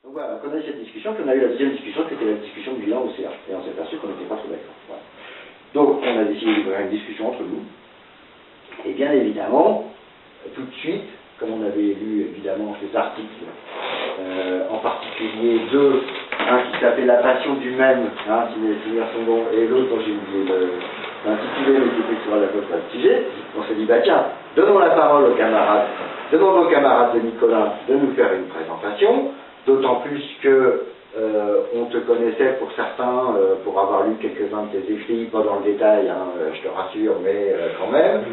Donc voilà, on connaît cette discussion, puis on a eu la deuxième discussion, qui était la discussion du bilan au CH, et on s'est aperçu qu'on n'était pas trop d'accord. Voilà. Donc on a décidé d'ouvrir une discussion entre nous, et bien évidemment, tout de suite, comme on avait lu évidemment ces articles, en particulier deux, un qui s'appelait La passion du même, hein, si mes souvenirs sont bons, et l'autre dont j'ai oublié l'intitulé, mais qui était sur la faute de sujet, on s'est dit, bah tiens, donnons la parole aux camarades, demandons aux camarades de Nicolas de nous faire une présentation, d'autant plus que on te connaissait pour certains, pour avoir lu quelques-uns de tes écrits, pas dans le détail, hein, je te rassure, mais quand même.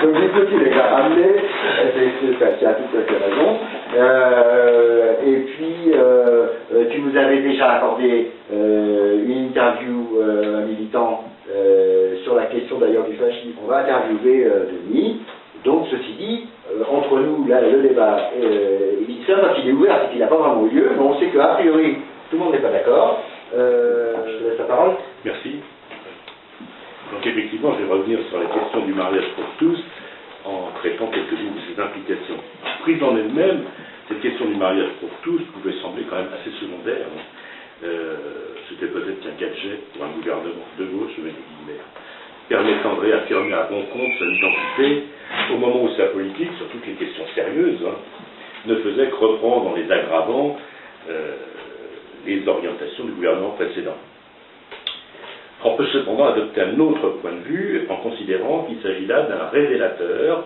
Donc du coup, tu les as ramenés, tu as tout à fait raison. Et puis, tu nous avais déjà accordé une interview militant sur la question d'ailleurs du fascisme. On va interviewer Denis. Donc, ceci dit, entre nous, là, le débat, c'est parce qu'il est ouvert, c'est qu'il n'a pas vraiment eu lieu, mais on sait qu'a priori, tout le monde n'est pas d'accord. Je te laisse la parole. Merci. Donc, effectivement, je vais revenir sur la question du mariage pour tous, en traitant quelques-unes de ses implications. Prise en elle-même, cette question du mariage pour tous pouvait sembler quand même assez secondaire. C'était peut-être qu'un gadget pour un gouvernement de gauche, je mets des guillemets, permettant de réaffirmer à bon compte son identité au moment où sa politique, sur toutes les questions sérieuses, ne faisait que reprendre dans les aggravants les orientations du gouvernement précédent. On peut cependant adopter un autre point de vue en considérant qu'il s'agit là d'un révélateur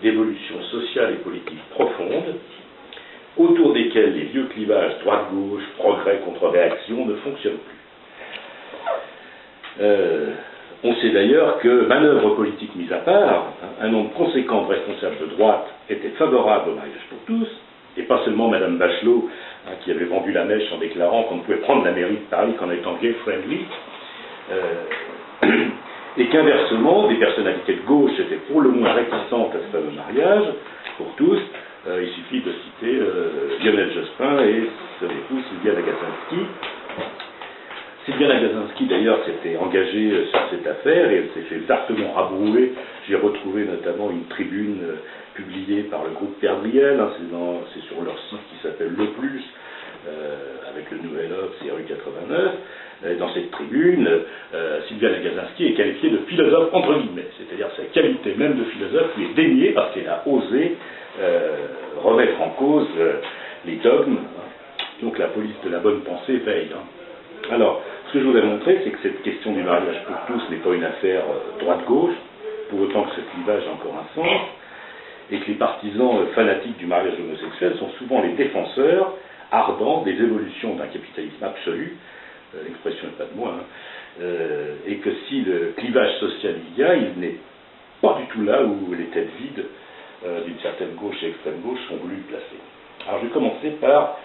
d'évolutions sociales et politiques profondes autour desquelles les vieux clivages droite-gauche, progrès contre réaction ne fonctionnent plus. On sait d'ailleurs que, manœuvres politiques mises à part, un nombre conséquent de responsables de droite étaient favorables au mariage pour tous, et pas seulement Madame Bachelot, qui avait vendu la mèche en déclarant qu'on ne pouvait prendre la mairie de Paris qu'en étant gay-friendly, et qu'inversement, des personnalités de gauche étaient pour le moins réticentes à ce fameux mariage pour tous. Il suffit de citer Lionel Jospin et son épouse Sylviane Agacinski. Sylviane Agacinski, d'ailleurs, s'était engagée sur cette affaire et elle s'est fait vertement rabrouer. J'ai retrouvé notamment une tribune publiée par le groupe Perdriel, c'est sur leur site qui s'appelle Le Plus, avec le Nouvel Obs et rue 89. Dans cette tribune, Sylviane Agacinski est qualifiée de philosophe entre guillemets, c'est-à-dire sa qualité même de philosophe lui est déniée parce qu'elle a osé remettre en cause les dogmes. Donc la police de la bonne pensée veille. Alors, ce que je voudrais montrer, c'est que cette question du mariage pour tous n'est pas une affaire droite-gauche, pour autant que ce clivage a encore un sens, et que les partisans fanatiques du mariage homosexuel sont souvent les défenseurs ardents des évolutions d'un capitalisme absolu, l'expression n'est pas de moi, et que si le clivage social il y a, il n'est pas du tout là où les têtes vides d'une certaine gauche et extrême gauche sont voulu le placer. Alors je vais commencer par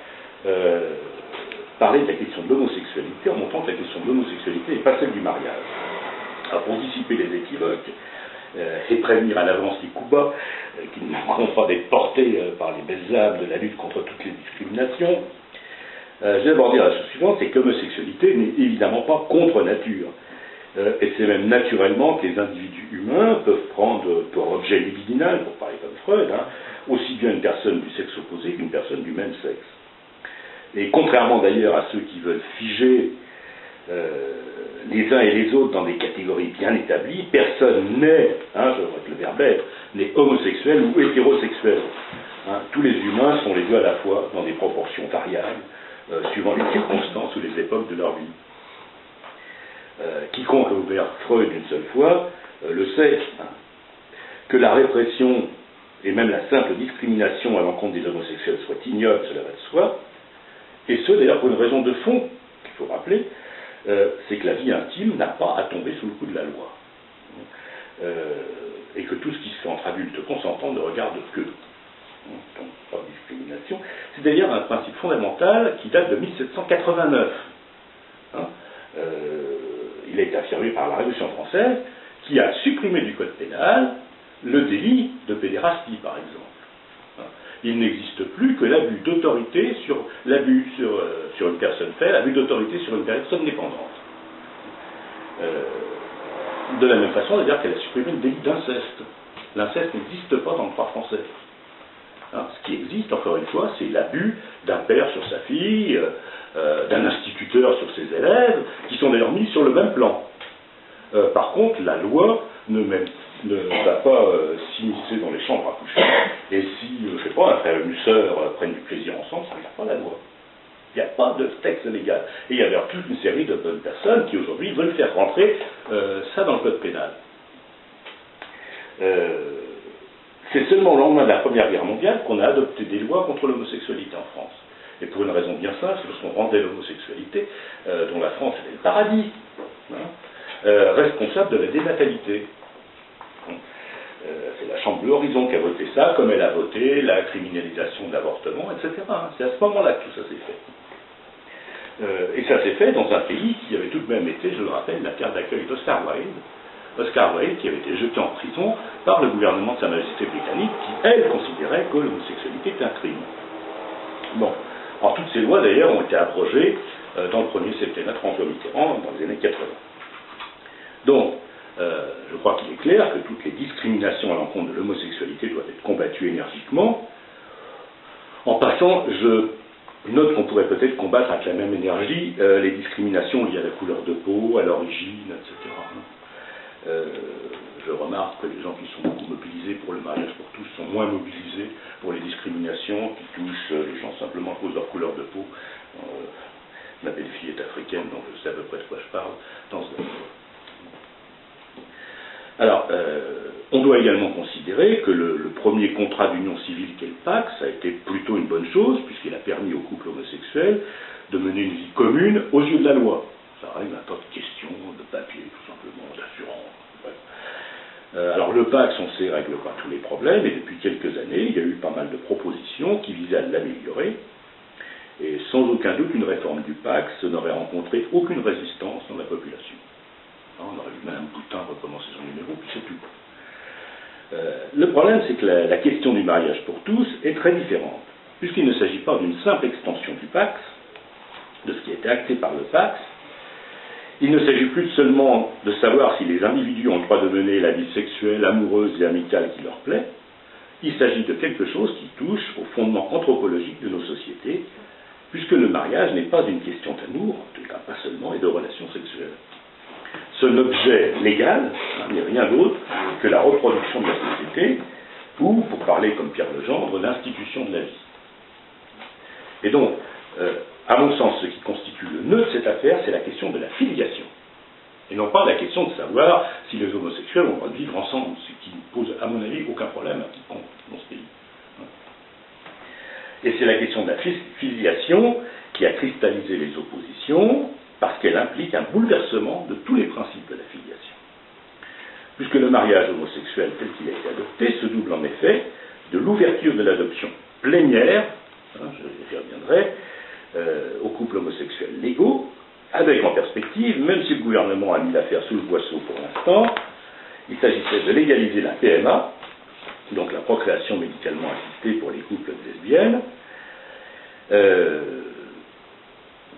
parler de la question de l'homosexualité en montrant que la question de l'homosexualité n'est pas celle du mariage. Alors pour dissiper les équivoques et prévenir à l'avance les coups bas qui ne manqueront pas d'être portés par les belles âmes de la lutte contre toutes les discriminations, je vais d'abord dire la chose suivante, c'est que l'homosexualité n'est évidemment pas contre nature. Et c'est même naturellement que les individus humains peuvent prendre pour objet libidinal, pour parler comme Freud, aussi bien une personne du sexe opposé qu'une personne du même sexe. Et contrairement d'ailleurs à ceux qui veulent figer les uns et les autres dans des catégories bien établies, personne n'est, je regrette le verbe être, n'est homosexuel ou hétérosexuel. Tous les humains sont les deux à la fois dans des proportions variables, suivant les circonstances ou les époques de leur vie. Quiconque a ouvert Freud une seule fois le sait, que la répression et même la simple discrimination à l'encontre des homosexuels soit ignoble, cela va de soi, et ce d'ailleurs pour une raison de fond qu'il faut rappeler, c'est que la vie intime n'a pas à tomber sous le coup de la loi, et que tout ce qui se fait entre adultes consentants ne regarde que. Donc, pas de discrimination. C'est d'ailleurs un principe fondamental qui date de 1789. Il a été affirmé par la Révolution française, qui a supprimé du code pénal le délit de pédérastie, par exemple. Il n'existe plus que l'abus d'autorité sur une personne faible, l'abus d'autorité sur une personne dépendante. De la même façon, c'est-à-dire qu'elle a supprimé le délit d'inceste. L'inceste n'existe pas dans le droit français. Hein, ce qui existe, encore une fois, c'est l'abus d'un père sur sa fille, d'un instituteur sur ses élèves, qui sont d'ailleurs mis sur le même plan. Par contre, la loi ne va pas s'immiscer dans les chambres à coucher, et si, je ne sais pas, un frère et une sœur prennent du plaisir ensemble, ça ne regarde pas la loi. Il n'y a pas de texte légal. Et il y a d'ailleurs toute une série de bonnes personnes qui aujourd'hui veulent faire rentrer ça dans le code pénal. C'est seulement au lendemain de la Première Guerre mondiale qu'on a adopté des lois contre l'homosexualité en France. Et pour une raison bien simple, c'est parce qu'on rendait l'homosexualité, dont la France était le paradis, responsable de la dénatalité. C'est la Chambre de l'Horizon qui a voté ça, comme elle a voté la criminalisation de l'avortement, etc. C'est à ce moment-là que tout ça s'est fait. Et ça s'est fait dans un pays qui avait tout de même été, je le rappelle, la terre d'accueil d'Oscar Wilde. Oscar Wilde qui avait été jeté en prison par le gouvernement de Sa Majesté britannique qui, elle, considérait que l'homosexualité était un crime. Bon. Alors toutes ces lois, d'ailleurs, ont été abrogées dans le premier septennat de François Mitterrand, dans les années 80. Donc, je crois qu'il est clair que toutes les discriminations à l'encontre de l'homosexualité doivent être combattues énergiquement. En passant, je note qu'on pourrait peut-être combattre avec la même énergie les discriminations liées à la couleur de peau, à l'origine, etc. Je remarque que les gens qui sont beaucoup mobilisés pour le mariage pour tous sont moins mobilisés pour les discriminations qui touchent les gens simplement à cause de leur couleur de peau. Ma belle-fille est africaine, donc je sais à peu près de quoi je parle dans ce domaine. Alors, on doit également considérer que le premier contrat d'union civile qu'est le Pax a été plutôt une bonne chose, puisqu'il a permis aux couples homosexuels de mener une vie commune aux yeux de la loi. Ça règle un tas de questions, de papier, tout simplement, d'assurance. Alors le Pax, on sait, règle pas tous les problèmes, et depuis quelques années, il y a eu pas mal de propositions qui visaient à l'améliorer, et sans aucun doute, une réforme du Pax n'aurait rencontré aucune résistance dans la population. On aurait vu Mme Boutin recommencer son numéro, puis c'est tout. Le problème, c'est que la question du mariage pour tous est très différente, puisqu'il ne s'agit pas d'une simple extension du Pax, de ce qui a été acté par le Pax. Il ne s'agit plus seulement de savoir si les individus ont le droit de mener la vie sexuelle, amoureuse et amicale qui leur plaît. Il s'agit de quelque chose qui touche au fondement anthropologique de nos sociétés, puisque le mariage n'est pas une question d'amour, en tout cas pas seulement, et de relations sexuelles. Son objet légal n'est rien d'autre que la reproduction de la société, ou, pour parler comme Pierre Legendre, l'institution de la vie. Et donc, à mon sens, ce qui constitue le nœud de cette affaire, c'est la question de la filiation. Et non pas la question de savoir si les homosexuels ont le droit de vivre ensemble, ce qui ne pose, à mon avis, aucun problème à quiconque dans ce pays. Et c'est la question de la filiation qui a cristallisé les oppositions, parce qu'elle implique un bouleversement de tous les principes de la filiation. Puisque le mariage homosexuel tel qu'il a été adopté se double en effet de l'ouverture de l'adoption plénière, j'y reviendrai, aux couples homosexuels légaux, avec en perspective, même si le gouvernement a mis l'affaire sous le boisseau pour l'instant, il s'agissait de légaliser la PMA, donc la procréation médicalement assistée pour les couples lesbiennes,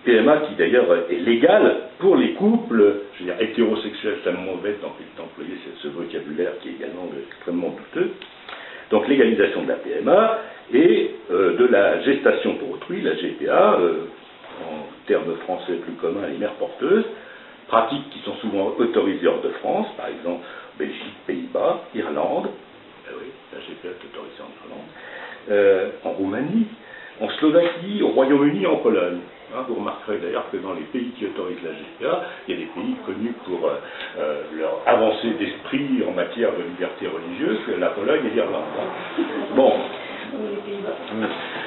PMA qui d'ailleurs est légale pour les couples, je veux dire hétérosexuels, c'est tellement mauvais d'employer ce vocabulaire qui est également extrêmement douteux. Donc légalisation de la PMA et de la gestation pour autrui, la GPA, en termes français plus communs, les mères porteuses, pratiques qui sont souvent autorisées hors de France, par exemple Belgique, Pays-Bas, Irlande, oui, la GPA est autorisée en Irlande, en Roumanie, en Slovaquie, au Royaume-Uni, en Pologne. Vous remarquerez d'ailleurs que dans les pays qui autorisent la GPA, il y a des pays connus pour leur avancée d'esprit en matière de liberté religieuse, la Pologne et l'Irlande. Bon.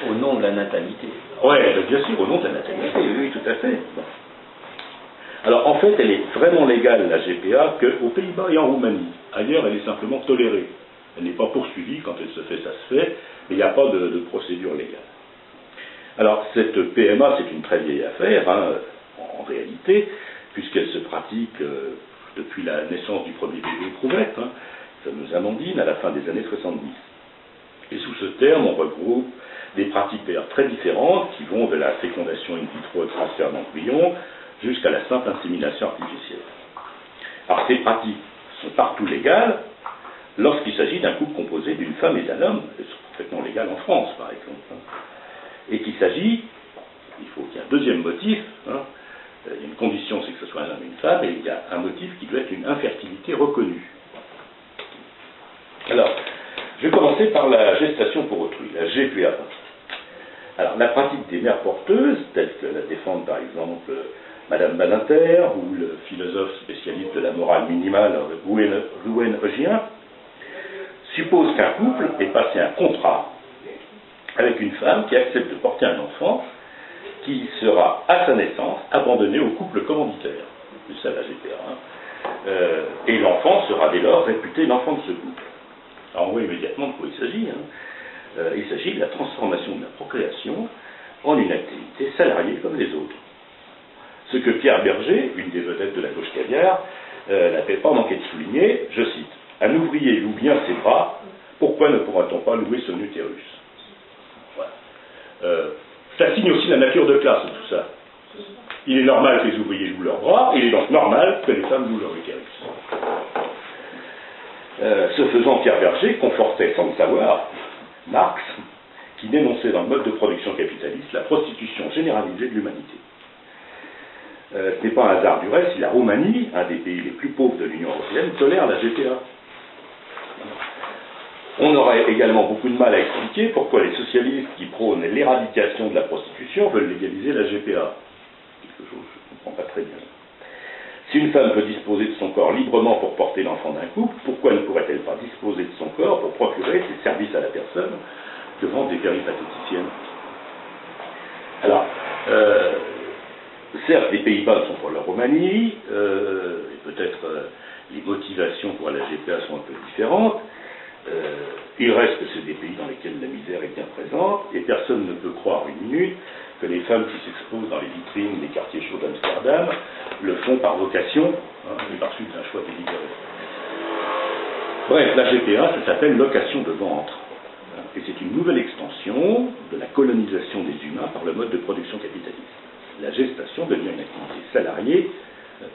Au nom de la natalité. Oui, bien sûr, au nom de la natalité, oui, tout à fait. Bon. Alors en fait, elle est vraiment légale, la GPA, qu'aux Pays-Bas et en Roumanie. Ailleurs, elle est simplement tolérée. Elle n'est pas poursuivie, quand elle se fait, ça se fait, mais il n'y a pas de procédure légale. Alors, cette PMA, c'est une très vieille affaire, en réalité, puisqu'elle se pratique depuis la naissance du premier bébé éprouvette, fameuse Amandine, à la fin des années 70. Et sous ce terme, on regroupe des pratiques d'ailleurs très différentes, qui vont de la fécondation in vitro et transfert d'embryons, jusqu'à la simple insémination artificielle. Alors, ces pratiques sont partout légales, lorsqu'il s'agit d'un couple composé d'une femme et d'un homme, c'est parfaitement légal en France, par exemple, et qu'il s'agit, il faut qu'il y ait un deuxième motif, il y a une condition, c'est que ce soit un homme et une femme, et il y a un motif qui doit être une infertilité reconnue. Alors, je vais commencer par la gestation pour autrui, la GPA. Alors, la pratique des mères porteuses, telle que la défendent par exemple Madame Badinter ou le philosophe spécialiste de la morale minimale Rouwen Eugien, suppose qu'un couple ait passé un contrat avec une femme qui accepte de porter un enfant qui sera, à sa naissance, abandonné au couple commanditaire. C'est ça la GPA. Et l'enfant sera dès lors réputé l'enfant de ce couple. Alors on voit immédiatement de quoi il s'agit. Il s'agit de la transformation de la procréation en une activité salariée comme les autres. Ce que Pierre Berger, une des vedettes de la gauche caviar, n'avait pas manqué de souligner, je cite, « Un ouvrier loue bien ses bras, pourquoi ne pourra-t-on pas louer son utérus ?» Voilà. Ça signe aussi la nature de classe, tout ça. Il est normal que les ouvriers louent leurs bras, il est donc normal que les femmes louent leur utérus. Ce faisant, Pierre Berger confortait sans le savoir Marx, qui dénonçait dans le mode de production capitaliste la prostitution généralisée de l'humanité. Ce n'est pas un hasard du reste si la Roumanie, un des pays les plus pauvres de l'Union européenne, tolère la GPA. On aurait également beaucoup de mal à expliquer pourquoi les socialistes qui prônent l'éradication de la prostitution veulent légaliser la GPA. Quelque chose que je ne comprends pas très bien. Si une femme peut disposer de son corps librement pour porter l'enfant d'un couple, pourquoi ne pourrait-elle pas disposer de son corps pour procurer ses services à la personne devant des péripatéticiennes? Alors, certes, les Pays-Bas sont pour la Roumanie, et peut-être les motivations pour la GPA sont un peu différentes. Il reste que c'est des pays dans lesquels la misère est bien présente, et personne ne peut croire une minute que les femmes qui s'exposent dans les vitrines des quartiers chauds d'Amsterdam le font par vocation, et par suite d'un choix délibéré. Bref, la GPA, ça s'appelle location de ventre. Et c'est une nouvelle extension de la colonisation des humains par le mode de production capitaliste. La gestation devient une activité salariée.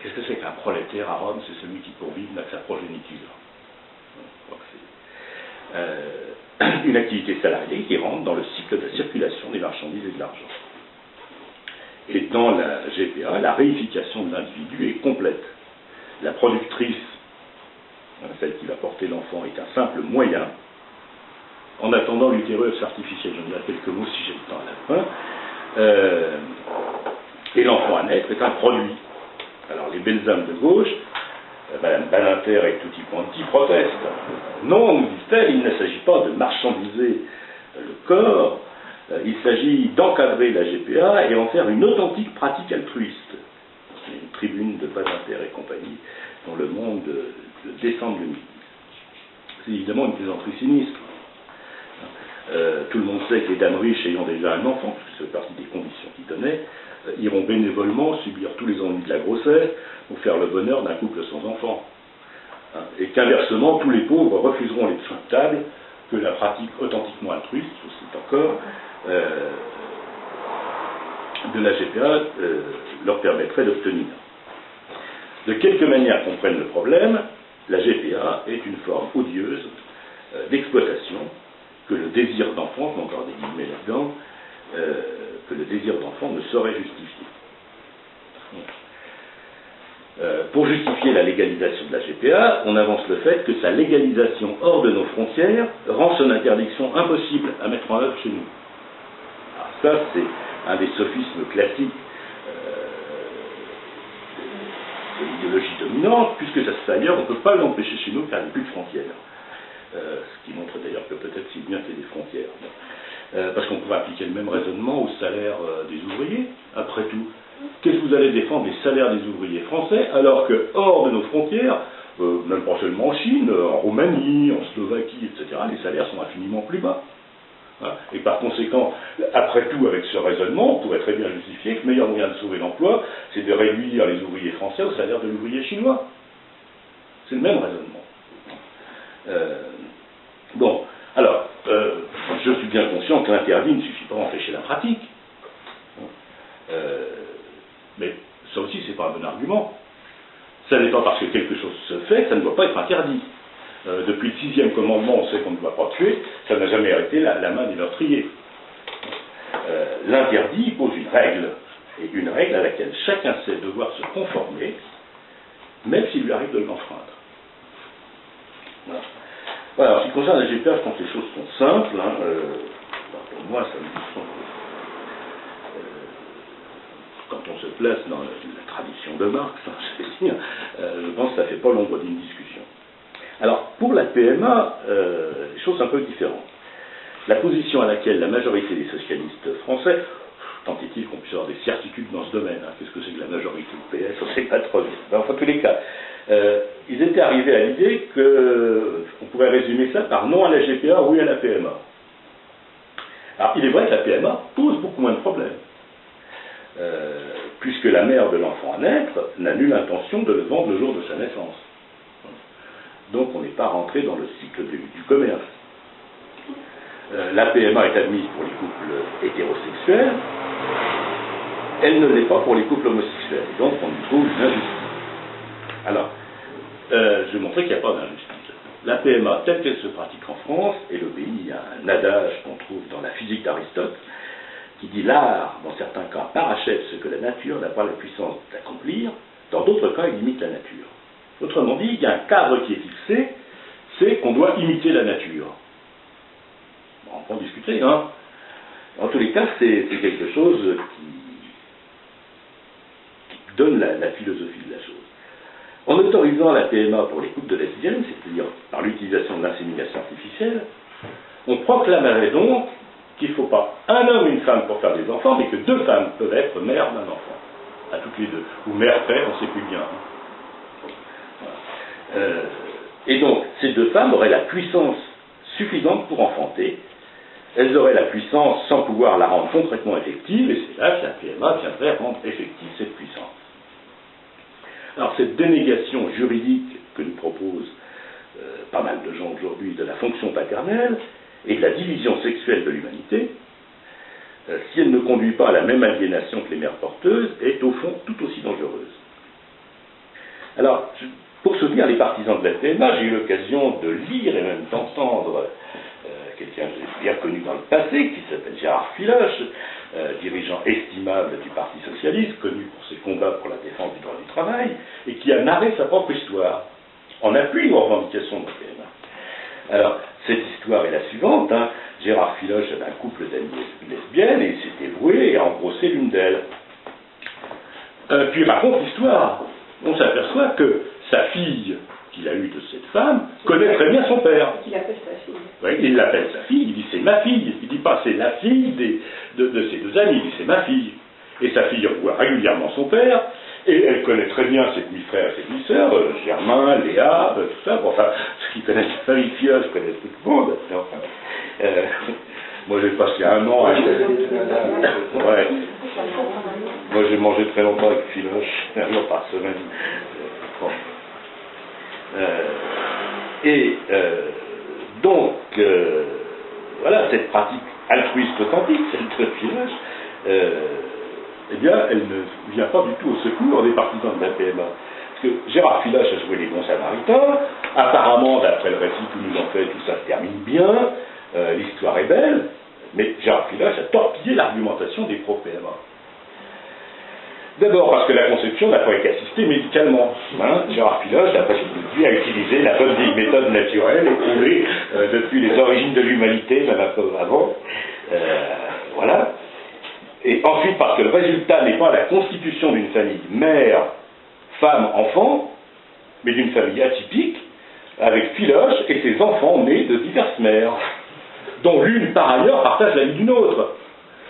Qu'est-ce que c'est qu'un prolétaire à Rome? C'est celui qui, pour vivre, n'a que sa progéniture. Une activité salariée qui rentre dans le cycle de la circulation des marchandises et de l'argent. Et dans la GPA, la réification de l'individu est complète. La productrice, celle qui va porter l'enfant, est un simple moyen. En attendant l'utérus artificiel, je dirai quelques mots si j'ai le temps à la fin. Et l'enfant à naître est un produit. Alors les belles âmes de gauche, Madame Badinter et Tutti Quanti protestent. Non, nous dit-elle, il ne s'agit pas de marchandiser le corps, il s'agit d'encadrer la GPA et en faire une authentique pratique altruiste. C'est une tribune de Badinter et compagnie dans Le Monde de décembre 2010. C'est évidemment une plaisanterie sinistre. Tout le monde sait que les dames riches ayant déjà un enfant, puisque c'est partie des conditions qu'ils donnaient, iront bénévolement subir tous les ennuis de la grossesse pour faire le bonheur d'un couple sans enfant. Et qu'inversement, tous les pauvres refuseront les soins de table que la pratique authentiquement altruiste, c'est encore, de la GPA leur permettrait d'obtenir. De quelque manière qu'on prenne le problème, la GPA est une forme odieuse d'exploitation que le désir d'enfant, je mets encore des guillemets là-dedans, que le désir d'enfant ne saurait justifier. Pour justifier la légalisation de la GPA, on avance le fait que sa légalisation hors de nos frontières rend son interdiction impossible à mettre en œuvre chez nous. Alors ça, c'est un des sophismes classiques de l'idéologie dominante, puisque ça se fait ailleurs, on ne peut pas l'empêcher chez nous car il n'y a plus de frontières. Ce qui montre d'ailleurs que peut-être c'est bien qu'il y ait des frontières. Parce qu'on pourrait appliquer le même raisonnement au salaire des ouvriers, après tout. Qu'est-ce que vous allez défendre les salaires des ouvriers français, alors que hors de nos frontières, même pas seulement en Chine, en Roumanie, en Slovaquie, etc., les salaires sont infiniment plus bas. Et par conséquent, après tout, avec ce raisonnement, on pourrait très bien justifier que le meilleur moyen de sauver l'emploi, c'est de réduire les ouvriers français au salaire de l'ouvrier chinois. C'est le même raisonnement. Bon, alors, je suis bien conscient que l'interdit ne suffit pas à empêcher la pratique. Mais ça aussi, c'est pas un bon argument. Ça n'est pas parce que quelque chose se fait que ça ne doit pas être interdit. Depuis le 6e commandement, on sait qu'on ne doit pas tuer, ça n'a jamais arrêté la main des meurtriers. L'interdit pose une règle, et une règle à laquelle chacun sait devoir se conformer, même s'il lui arrive de l'enfreindre. Voilà, en ce qui concerne la GPA, je pense que les choses sont simples. Pour moi, ça me semble. Quand on se place dans la tradition de Marx, je pense que ça ne fait pas l'ombre d'une discussion. Alors, pour la PMA, les choses sont un peu différentes. La position à laquelle la majorité des socialistes français, tant est-il qu'on puisse avoir des certitudes dans ce domaine, qu'est-ce que c'est que la majorité du PS, on ne sait pas trop bien. Mais enfin, en tous les cas, ils étaient arrivés à l'idée qu'on pourrait résumer ça par non à la GPA, oui à la PMA. Alors, il est vrai que la PMA pose beaucoup moins de problèmes. Puisque la mère de l'enfant à naître n'a nulle intention de le vendre le jour de sa naissance. Donc on n'est pas rentré dans le cycle du commerce. La PMA est admise pour les couples hétérosexuels, elle ne l'est pas pour les couples homosexuels. Donc on y trouve une injustice. Alors, je vais montrer qu'il n'y a pas d'injustice. La PMA, telle qu'elle se pratique en France, elle obéit à un adage qu'on trouve dans la physique d'Aristote, qui dit l'art, dans certains cas, parachève ce que la nature n'a pas la puissance d'accomplir, dans d'autres cas, il imite la nature. Autrement dit, il y a un cadre qui est fixé, c'est qu'on doit imiter la nature. Bon, on peut en discuter, hein. En tous les cas, c'est quelque chose qui donne la philosophie de la chose. En autorisant la PMA pour les couples de lesbiennes, c'est-à-dire par l'utilisation de l'insémination artificielle, on proclamerait donc qu'il ne faut pas un homme et une femme pour faire des enfants, mais que 2 femmes peuvent être mères d'un enfant, à toutes les 2, ou mère-père, on ne sait plus bien. Voilà. Et donc, ces 2 femmes auraient la puissance suffisante pour enfanter, elles auraient la puissance sans pouvoir la rendre concrètement effective, et c'est là que la PMA viendrait rendre effective cette puissance. Alors, cette dénégation juridique que nous proposent pas mal de gens aujourd'hui de la fonction paternelle, et de la division sexuelle de l'humanité, si elle ne conduit pas à la même aliénation que les mères porteuses, est au fond tout aussi dangereuse. Alors, pour soutenir les partisans de la PMA, j'ai eu l'occasion de lire et même d'entendre quelqu'un que j'ai bien connu dans le passé, qui s'appelle Gérard Filoche, dirigeant estimable du Parti Socialiste, connu pour ses combats pour la défense du droit du travail, et qui a narré sa propre histoire, en appui aux revendications de la PMA. Alors, cette histoire est la suivante. Gérard Filoche avait un couple d'amies lesbiennes et il s'était voué à embrosser l'une d'elles. Puis il raconte l'histoire. On s'aperçoit que sa fille, qu'il a eue de cette femme, connaît très bien son père. Il appelle sa fille. Oui, il l'appelle sa fille, il dit c'est ma fille. Il ne dit pas c'est la fille de ses 2 amis, il dit c'est ma fille. Et sa fille revoit régulièrement son père. Et elle connaît très bien ses demi-frères et ses demi-sœurs, Germain, Léa, tout ça. Bon, enfin, ceux qui connaissent la famille Filoche connaissent tout le monde. Enfin, moi, j'ai passé 1 an à... Ouais. Moi, j'ai mangé très longtemps avec Filoche, 1 jour par semaine. Bon. Donc, voilà, cette pratique altruiste authentique, celle de Filoche, eh bien, elle ne vient pas du tout au secours des partisans de la PMA. Parce que Gérard Filoche a joué les bons samaritains, apparemment, d'après le récit que nous en fait, tout ça se termine bien, l'histoire est belle, mais Gérard Filoche a torpillé l'argumentation des pro-PMA. D'abord parce que la conception n'a pas été assistée médicalement. Gérard Filoche, d'après ce qu'il dit, a utilisé la bonne vieille méthode naturelle, éprouvée depuis les origines de l'humanité, même un peu avant. Voilà. Et ensuite parce que le résultat n'est pas la constitution d'une famille mère, femme, enfant, mais d'une famille atypique, avec Filoche et ses enfants nés de diverses mères, dont l'une par ailleurs partage la vie d'une autre.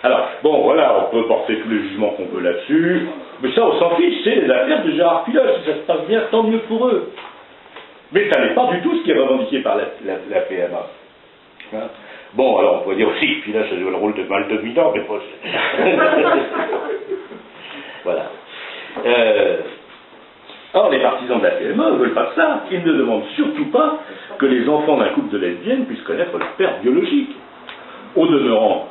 Alors, bon, voilà, on peut porter tous les jugements qu'on veut là-dessus, mais ça, on s'en fiche, c'est les affaires de Gérard Filoche, si ça se passe bien, tant mieux pour eux. Mais ça n'est pas du tout ce qui est revendiqué par la PMA. Hein? Bon, alors on pourrait dire aussi que Filoche a joué le rôle de mal dominant, mais pas... Voilà. Or, les partisans de la PMA ne veulent pas de ça. Ils ne demandent surtout pas que les enfants d'un couple de lesbiennes puissent connaître leur père biologique. Au demeurant,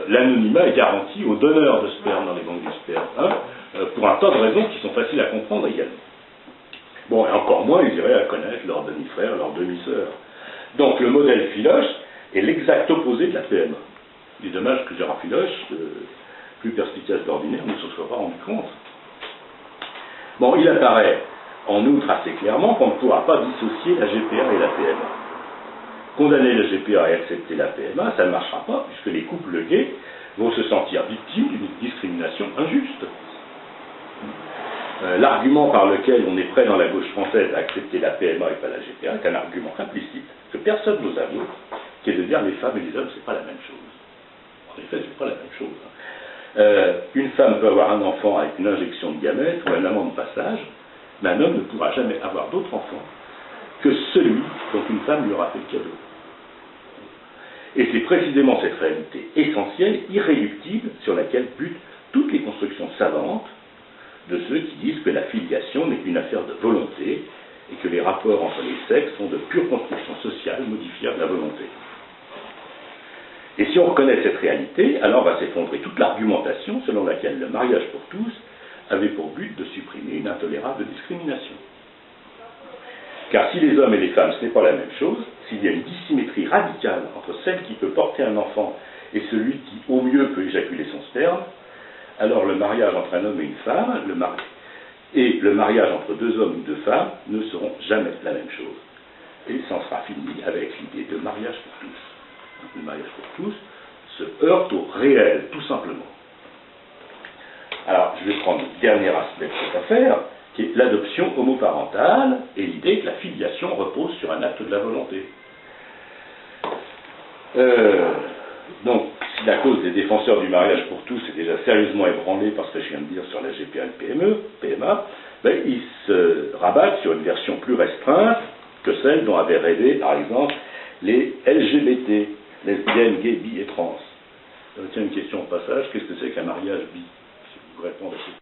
l'anonymat est garanti aux donneurs de sperme dans les banques du sperme, pour un tas de raisons qui sont faciles à comprendre également. Bon, et encore moins, ils iraient à connaître leur demi-frère, leur demi-sœur. Donc le modèle Philoche est l'exact opposé de la PMA. Il est dommage que Gérard Philoche, plus perspicace d'ordinaire, ne se soit pas rendu compte. Bon, il apparaît en outre assez clairement qu'on ne pourra pas dissocier la GPA et la PMA. Condamner la GPA et accepter la PMA, ça ne marchera pas, puisque les couples gays vont se sentir victimes d'une discrimination injuste. L'argument par lequel on est prêt dans la gauche française à accepter la PMA et pas la GPA est un argument implicite que personne n'ose avouer, qui est de dire les femmes et les hommes, c'est pas la même chose. En effet, c'est pas la même chose. Une femme peut avoir un enfant avec une injection de gamètes ou un amant de passage, mais un homme ne pourra jamais avoir d'autre enfant que celui dont une femme lui aura fait le cadeau. Et c'est précisément cette réalité essentielle, irréductible, sur laquelle butent toutes les constructions savantes de ceux qui disent que la filiation n'est qu'une affaire de volonté et que les rapports entre les sexes sont de pure construction sociale modifiable à volonté. Et si on reconnaît cette réalité, alors va s'effondrer toute l'argumentation selon laquelle le mariage pour tous avait pour but de supprimer une intolérable discrimination. Car si les hommes et les femmes ce n'est pas la même chose, s'il y a une dissymétrie radicale entre celle qui peut porter un enfant et celui qui au mieux peut éjaculer son sperme, alors le mariage entre un homme et une femme, et le mariage entre deux hommes ou deux femmes ne seront jamais la même chose. Et ça en sera fini avec l'idée de mariage pour tous. Le mariage pour tous se heurte au réel, tout simplement. Alors, je vais prendre le dernier aspect de cette affaire, qui est l'adoption homoparentale et l'idée que la filiation repose sur un acte de la volonté. Donc, si la cause des défenseurs du mariage pour tous est déjà sérieusement ébranlée par ce que je viens de dire sur la GPA et le PMA, ben, ils se rabattent sur une version plus restreinte que celle dont avaient rêvé, par exemple, les LGBT, lesbiennes, gays, bi et trans. Tiens, une question au passage, qu'est-ce que c'est qu'un mariage bi? Si vous répondez à cette